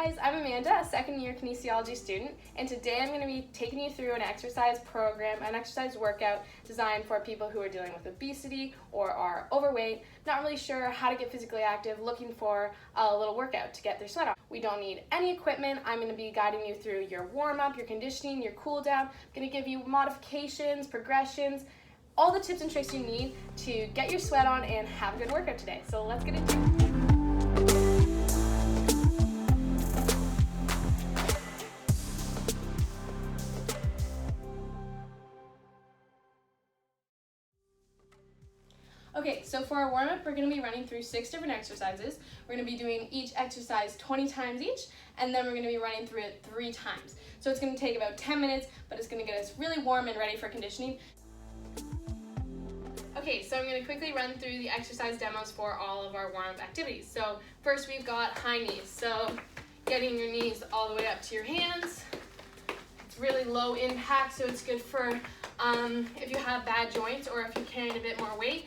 guys, I'm Amanda, a second-year kinesiology student, and today I'm going to be taking you through an exercise program, an exercise workout designed for people who are dealing with obesity or are overweight, not really sure how to get physically active, looking for a little workout to get their sweat off. We don't need any equipment. I'm going to be guiding you through your warm-up, your conditioning, your cool-down. I'm going to give you modifications, progressions, all the tips and tricks you need to get your sweat on and have a good workout today. So let's get into it. Okay, so for our warm-up, we're going to be running through 6 different exercises. We're going to be doing each exercise 20 times each, and then we're going to be running through it 3 times. So it's going to take about 10 minutes, but it's going to get us really warm and ready for conditioning. Okay, so I'm going to quickly run through the exercise demos for all of our warm-up activities. So first we've got high knees. So getting your knees all the way up to your hands. It's really low impact, so it's good for if you have bad joints or if you're carrying a bit more weight.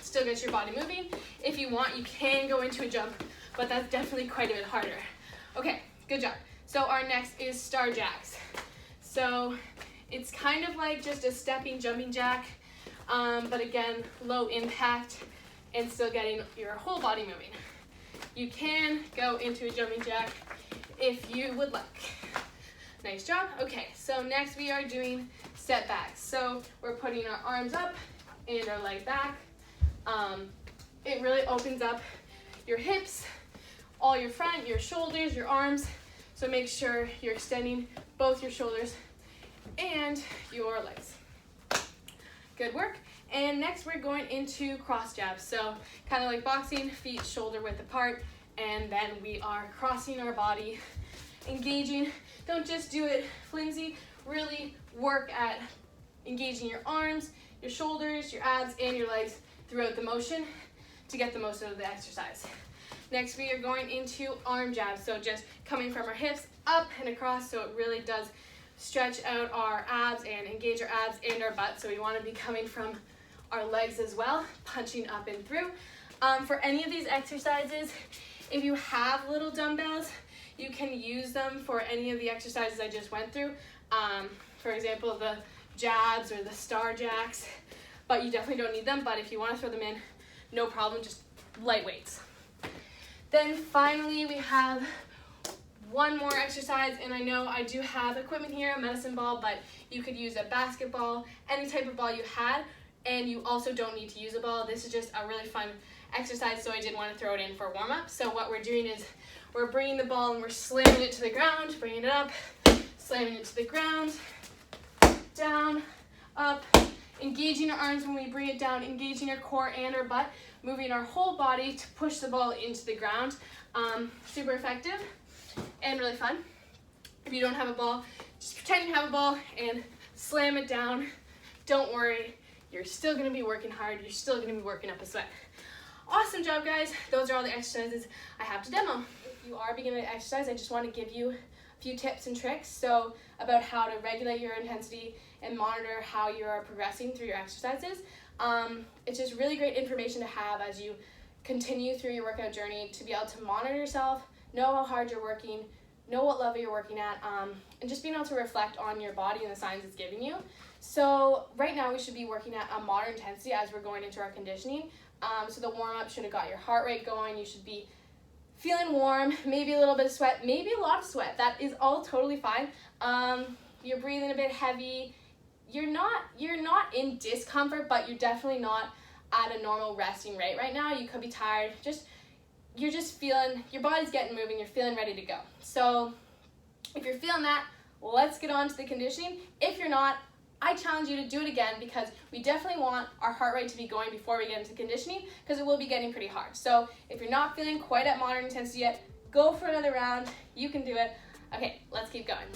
Still gets your body moving. If you want, you can go into a jump, but that's definitely quite a bit harder. Okay, good job. So our next is star jacks. So it's kind of like just a stepping jumping jack, but again, low impact and still getting your whole body moving. You can go into a jumping jack if you would like. Nice job. Okay, so next we are doing step backs. So we're putting our arms up and our leg back. It really opens up your hips, all your front, your shoulders, your arms. So make sure you're extending both your shoulders and your legs. Good work. And next we're going into cross jabs. So kind of like boxing, feet shoulder width apart, and then we are crossing our body, engaging. Don't just do it flimsy, really work at engaging your arms, your shoulders, your abs, and your legs throughout the motion to get the most out of the exercise. Next we are going into arm jabs, so just coming from our hips up and across, so it really does stretch out our abs and engage our abs and our butt. So we want to be coming from our legs as well, punching up and through. For any of these exercises, if you have little dumbbells, you can use them for any of the exercises I just went through. For example, the jabs or the star jacks, but you definitely don't need them. But if you want to throw them in, no problem, just light weights. Then finally we have one more exercise, and I know I do have equipment here, a medicine ball, but you could use a basketball, any type of ball you had, and you also don't need to use a ball. This is just a really fun exercise, so I did want to throw it in for warm-up. So what we're doing is we're bringing the ball and we're slamming it to the ground, bringing it up, slamming it to the ground, down, up, engaging our arms when we bring it down, engaging our core and our butt, moving our whole body to push the ball into the ground. Super effective and really fun. If you don't have a ball, just pretend you have a ball and slam it down. Don't worry, you're still going to be working hard. You're still going to be working up a sweat. Awesome job, guys. Those are all the exercises I have to demo. If you are beginning to exercise, I just want to give you a few tips and tricks so about how to regulate your intensity and monitor how you are progressing through your exercises. It's just really great information to have as you continue through your workout journey, to be able to monitor yourself, know how hard you're working, know what level you're working at, and just being able to reflect on your body and the signs it's giving you. So right now we should be working at a moderate intensity as we're going into our conditioning. So the warm-up should have got your heart rate going. You should be feeling warm, maybe a little bit of sweat, maybe a lot of sweat. That is all totally fine. You're breathing a bit heavy. You're not in discomfort, but you're definitely not at a normal resting rate right now. You could be tired. You're just feeling, your body's getting moving, you're feeling ready to go. So if you're feeling that, let's get on to the conditioning. If you're not, I challenge you to do it again, because we definitely want our heart rate to be going before we get into conditioning, because it will be getting pretty hard. So if you're not feeling quite at moderate intensity yet, go for another round. You can do it. Okay, let's keep going.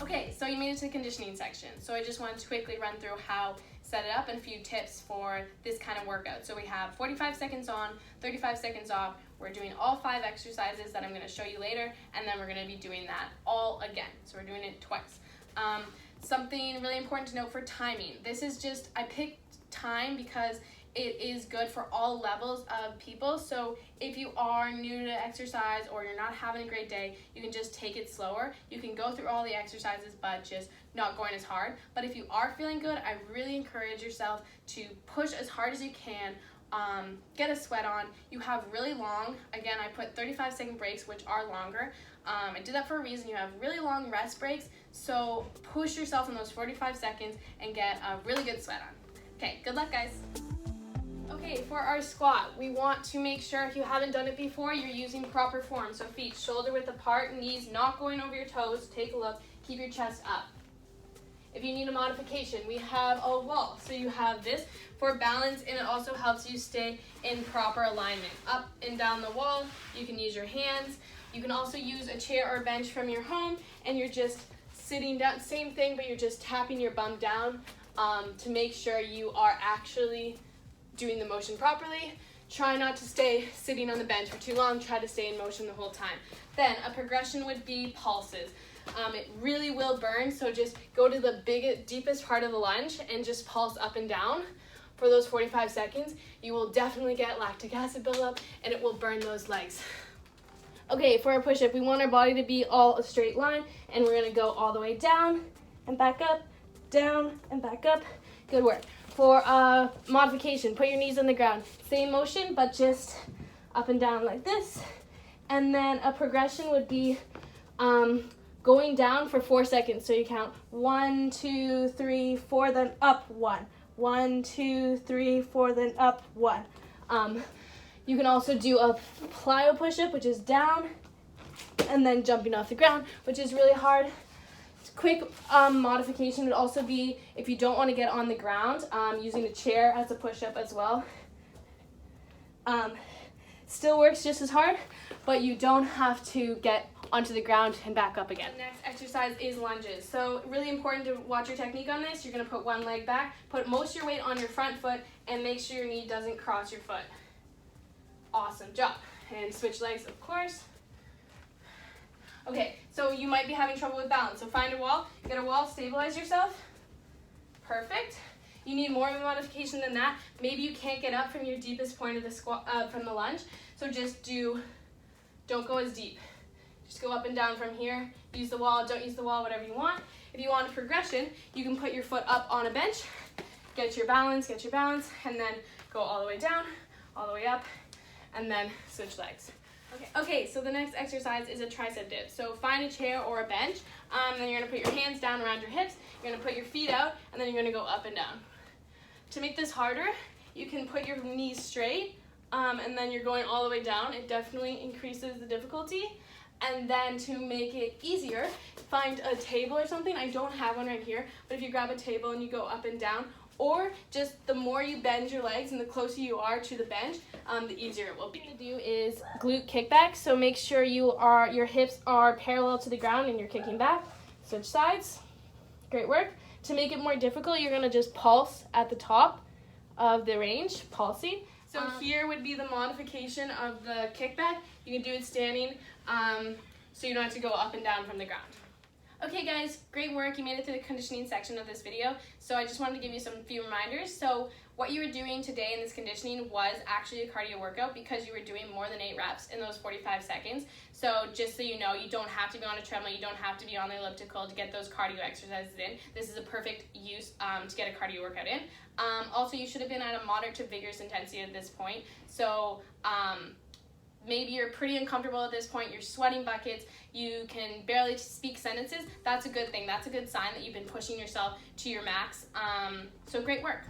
Okay, so you made it to the conditioning section. So I just wanted to quickly run through how set it up and a few tips for this kind of workout. So we have 45 seconds on, 35 seconds off. We're doing all 5 exercises that I'm going to show you later, and then we're going to be doing that all again. So we're doing it twice. Something really important to note for timing. This is just, I picked time because it is good for all levels of people. So if you are new to exercise or you're not having a great day, you can just take it slower. You can go through all the exercises, but just not going as hard. But if you are feeling good, I really encourage yourself to push as hard as you can. Get a sweat on. You have really long, again, I put 35-second breaks, which are longer. I did that for a reason. You have really long rest breaks, so push yourself in those 45 seconds and get a really good sweat on. Okay, good luck, guys. Okay, for our squat, we want to make sure, if you haven't done it before, you're using proper form. So feet shoulder width apart, knees not going over your toes. Take a look, keep your chest up. If you need a modification, we have a wall. So you have this for balance, and it also helps you stay in proper alignment. Up and down the wall, you can use your hands. You can also use a chair or bench from your home, and you're just sitting down, same thing, but you're just tapping your bum down to make sure you are actually doing the motion properly. Try not to stay sitting on the bench for too long. Try to stay in motion the whole time. Then a progression would be pulses. It really will burn, so just go to the deepest part of the lunge and just pulse up and down for those 45 seconds. You will definitely get lactic acid buildup, and it will burn those legs. Okay, for our push-up, we want our body to be all a straight line, and we're gonna go all the way down and back up, down and back up. Good work. For modification, put your knees on the ground. Same motion, but just up and down like this. And then a progression would be going down for 4 seconds. So you count 1, 2, 3, 4, then up 1. 1, 2, 3, 4, then up 1. You can also do a plyo push-up, which is down, and then jumping off the ground, which is really hard. Quick modification would also be, if you don't want to get on the ground, using a chair as a push-up as well. Still works just as hard, but you don't have to get onto the ground and back up again. The next exercise is lunges. So really important to watch your technique on this. You're going to put one leg back, put most of your weight on your front foot, and make sure your knee doesn't cross your foot. Awesome job. And switch legs, of course. Okay, so you might be having trouble with balance. So find a wall, get a wall, stabilize yourself. Perfect. You need more of a modification than that. Maybe you can't get up from your deepest point of the squat, from the lunge. So just don't go as deep. Just go up and down from here. Use the wall, don't use the wall, whatever you want. If you want a progression, you can put your foot up on a bench, get your balance, and then go all the way down, all the way up, and then switch legs. Okay, so the next exercise is a tricep dip. So find a chair or a bench, then you're gonna put your hands down around your hips, you're gonna put your feet out, and then you're gonna go up and down. To make this harder, you can put your knees straight, and then you're going all the way down. It definitely increases the difficulty. And then to make it easier, find a table or something. I don't have one right here, but if you grab a table and you go up and down, or just the more you bend your legs and the closer you are to the bench, the easier it will be. What you do is glute kickback. So make sure your hips are parallel to the ground and you're kicking back. Switch sides. Great work. To make it more difficult, you're gonna just pulse at the top of the range, pulsing. So here would be the modification of the kickback. You can do it standing, so you don't have to go up and down from the ground. Okay guys, great work. You made it through the conditioning section of this video. So I just wanted to give you some few reminders. So what you were doing today in this conditioning was actually a cardio workout because you were doing more than 8 reps in those 45 seconds. So just so you know, you don't have to be on a treadmill, you don't have to be on the elliptical to get those cardio exercises in. This is a perfect use to get a cardio workout in. Also, you should have been at a moderate to vigorous intensity at this point. So maybe you're pretty uncomfortable at this point, you're sweating buckets, you can barely speak sentences. That's a good thing. That's a good sign that you've been pushing yourself to your max. So great work.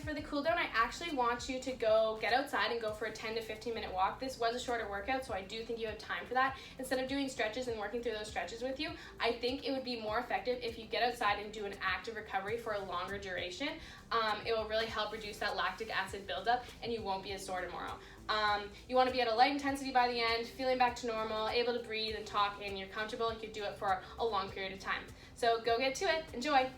For the cool down, I actually want you to go get outside and go for a 10 to 15 minute walk. This was a shorter workout, so I do think you have time for that. Instead of doing stretches and working through those stretches with you, I think it would be more effective if you get outside and do an active recovery for a longer duration. It will really help reduce that lactic acid buildup, and you won't be as sore tomorrow. You want to be at a light intensity by the end, feeling back to normal, able to breathe and talk, and you're comfortable. You could do it for a long period of time. So go get to it. Enjoy.